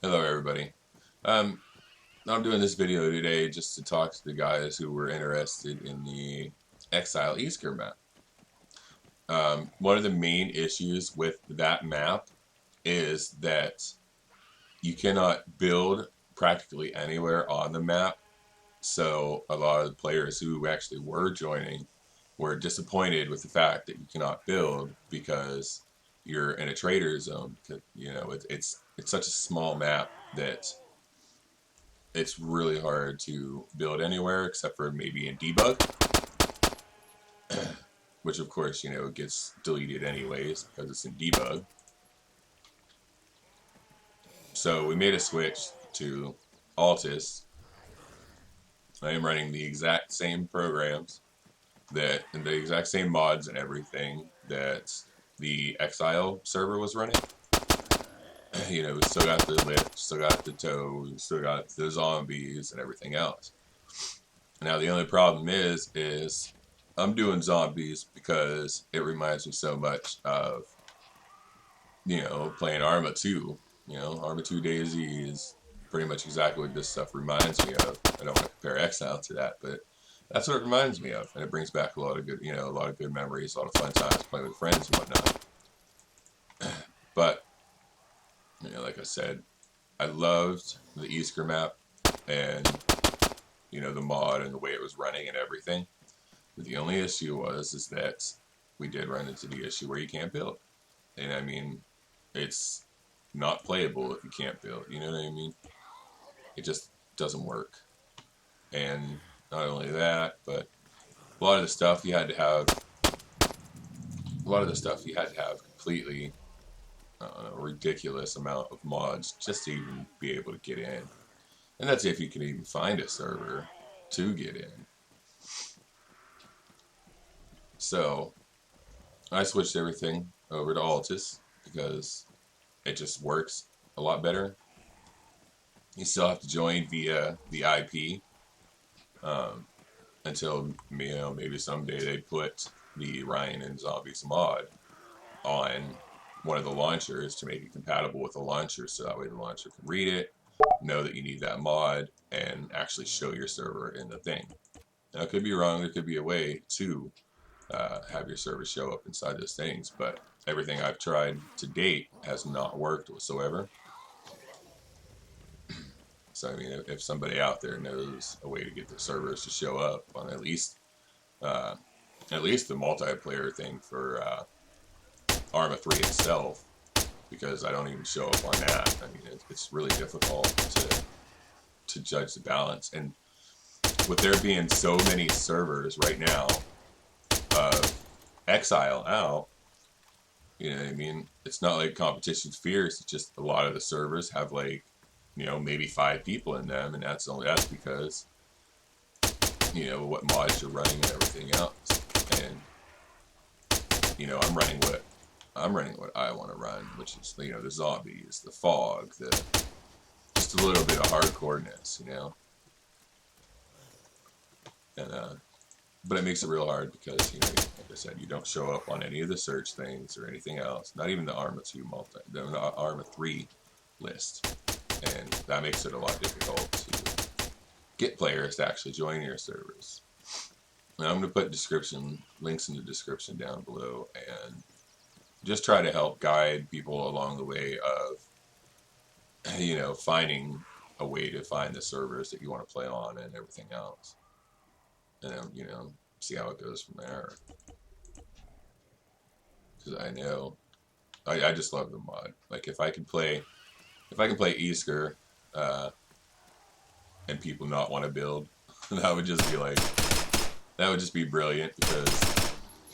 Hello, everybody. Um, I'm doing this video today just to talk to the guys who were interested in the Exile Easter map. One of the main issues with that map is that you cannot build practically anywhere on the map. So a lot of the players who actually were joining were disappointed with the fact that you cannot build because you're in a trader zone. You know, it's such a small map that it's really hard to build anywhere except for maybe in debug, which of course, you know, gets deleted anyways because it's in debug. So we made a switch to Altis. I am running the exact same programs and the exact same mods and everything that the Exile server was running. You know, we still got the lift, still got the tow, we still got the zombies and everything else. Now the only problem is I'm doing zombies because it reminds me so much of, you know, playing arma 2. You know, arma 2 DayZ is pretty much exactly what this stuff reminds me of. I don't want to compare Exile to that, but that's what it reminds me of, and it brings back a lot of good, you know, a lot of good memories, a lot of fun times playing with friends and whatnot. But you know, like I said, I loved the Easter map and you know the mod and the way it was running and everything. But the only issue is that we did run into the issue where you can't build. And I mean, it's not playable if you can't build. You know what I mean? It just doesn't work. And not only that, but a lot of the stuff you had to have, completely a ridiculous amount of mods just to even be able to get in. And that's if you can even find a server to get in. So I switched everything over to Altis because it just works a lot better. You still have to join via the IP um, until, you know, maybe someday they put the Ryan and Zombies mod on one of the launchers to make it compatible with the launcher, so that way the launcher can read it, know that you need that mod, and actually show your server in the thing. Now, I could be wrong. There could be a way to have your server show up inside those things, but everything I've tried to date has not worked whatsoever. So I mean, if somebody out there knows a way to get the servers to show up on uh, at least the multiplayer thing for arma 3 itself, because I don't even show up on that. I mean, it's really difficult to judge the balance, and with there being so many servers right now of Exile out, you know what I mean? It's not like competition's fierce. It's just a lot of the servers have like, you know, maybe 5 people in them, and that's because, you know, what mods you're running and everything else. And you know, I'm running what I want to run, which is, you know, the zombies, the fog, the just a little bit of hardcoreness, you know. And but it makes it real hard because, you know, like I said, you don't show up on any of the search things or anything else. Not even the the arma 3 list, and that makes it a lot difficult to get players to actually join your servers. And I'm going to put links in the description down below, and just try to help guide people along the way of, you know, finding a way to find the servers that you want to play on and everything else, and you know, see how it goes from there. Because I know I just love the mod. Like if I can play Easter uh, and people not want to build, that would just be like that would just be brilliant because,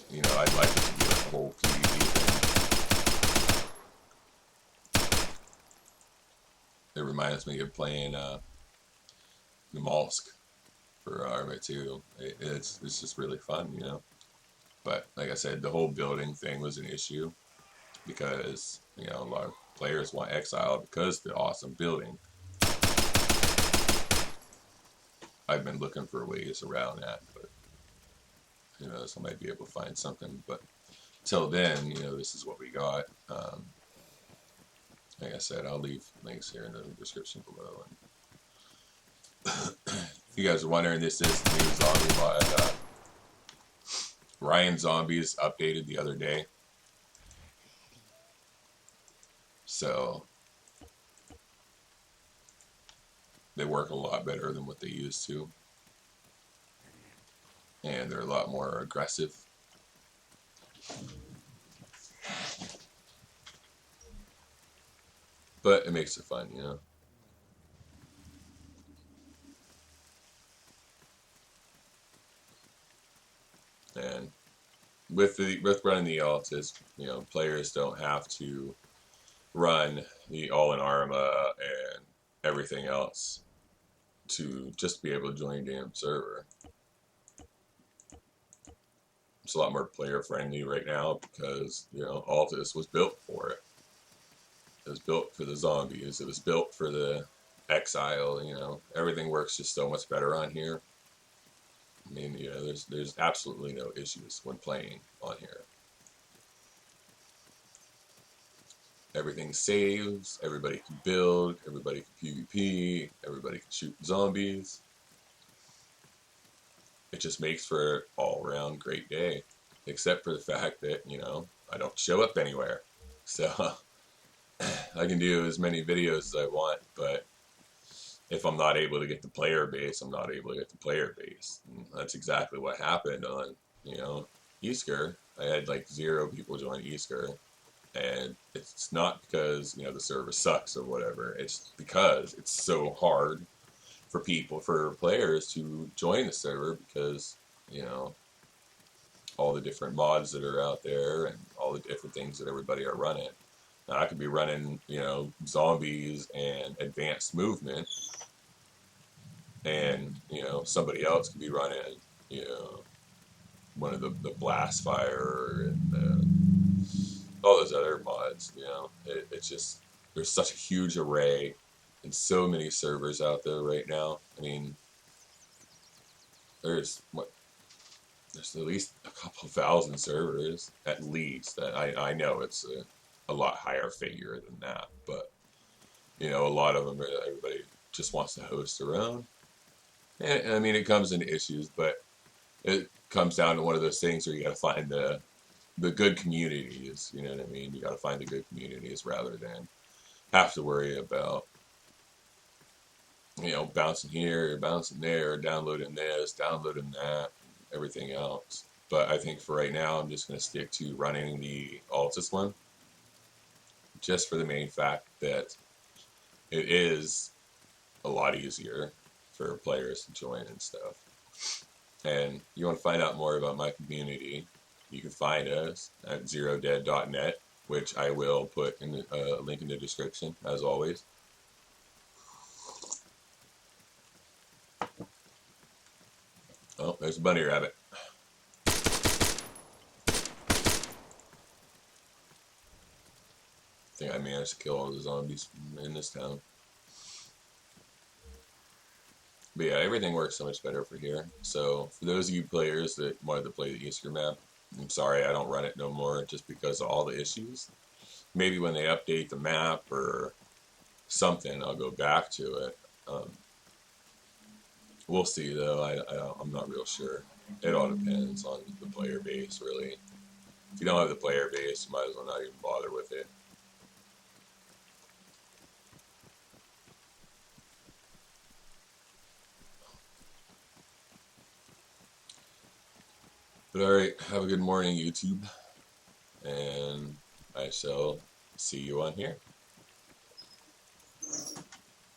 you know, I'd like it to be like a whole PvP thing. It reminds me of playing the Molsk for arma 2. It's just really fun, you know. But like I said, the whole building thing was an issue because, you know, a lot of players want Exile because of the awesome building. I've been looking for ways around that, but you know, so I might be able to find something. But till then, you know, this is what we got. like I said, I'll leave links here in the description below. And if you guys are wondering, this is the new zombie mod. Ryan Zombies updated the other day. So they work a lot better than what they used to. And they're a lot more aggressive. But it makes it fun, you know. And with running the Altis, you know, players don't have to run the all in Arma and everything else to just be able to join a damn server. It's a lot more player friendly right now because, you know, Altis was built for it. It was built for the zombies. It was built for the Exile. You know, everything works just so much better on here. I mean, you know, there's absolutely no issues when playing on here. Everything saves. Everybody can build. Everybody can PvP. Everybody can shoot zombies. It just makes for an all-around great day, except for the fact that, you know, I don't show up anywhere. So I can do as many videos as I want, but if I'm not able to get the player base, I'm not able to get the player base. And that's exactly what happened on, you know, Easter. I had like 0 people join Easter, and it's not because, you know, the server sucks or whatever. It's because it's so hard for players to join the server because, you know, all the different mods that are out there and all the different things that everybody are running. Now, I could be running, you know, zombies and advanced movement, and, you know, somebody else could be running, you know, one of the blast fire and all those other mods. You know, it's just, there's such a huge array and so many servers out there right now. I mean, there's there's at least a couple thousand servers, at least. I know it's a lot higher figure than that, but, you know, a lot of them, everybody just wants to host their own. And I mean, it comes into issues, but it comes down to one of those things where you got to find the good communities. You know what I mean? You got to find the good communities rather than have to worry about, you know, bouncing here, bouncing there, downloading this, downloading that, everything else. But I think for right now, I'm just going to stick to running the Altis one, just for the main fact that it is a lot easier for players to join and stuff. And you want to find out more about my community, you can find us at zerodead.net, which I will put in a link in the description, as always. Oh, there's a bunny rabbit. I think I managed to kill all the zombies in this town. But yeah, everything works so much better for here. So for those of you players that wanted to play the Easter map, I'm sorry I don't run it no more just because of all the issues. Maybe when they update the map or something, I'll go back to it. We'll see though. I'm not real sure. It all depends on the player base, really. If you don't have the player base, you might as well not even bother with it. But alright, have a good morning, YouTube, and I shall see you on here.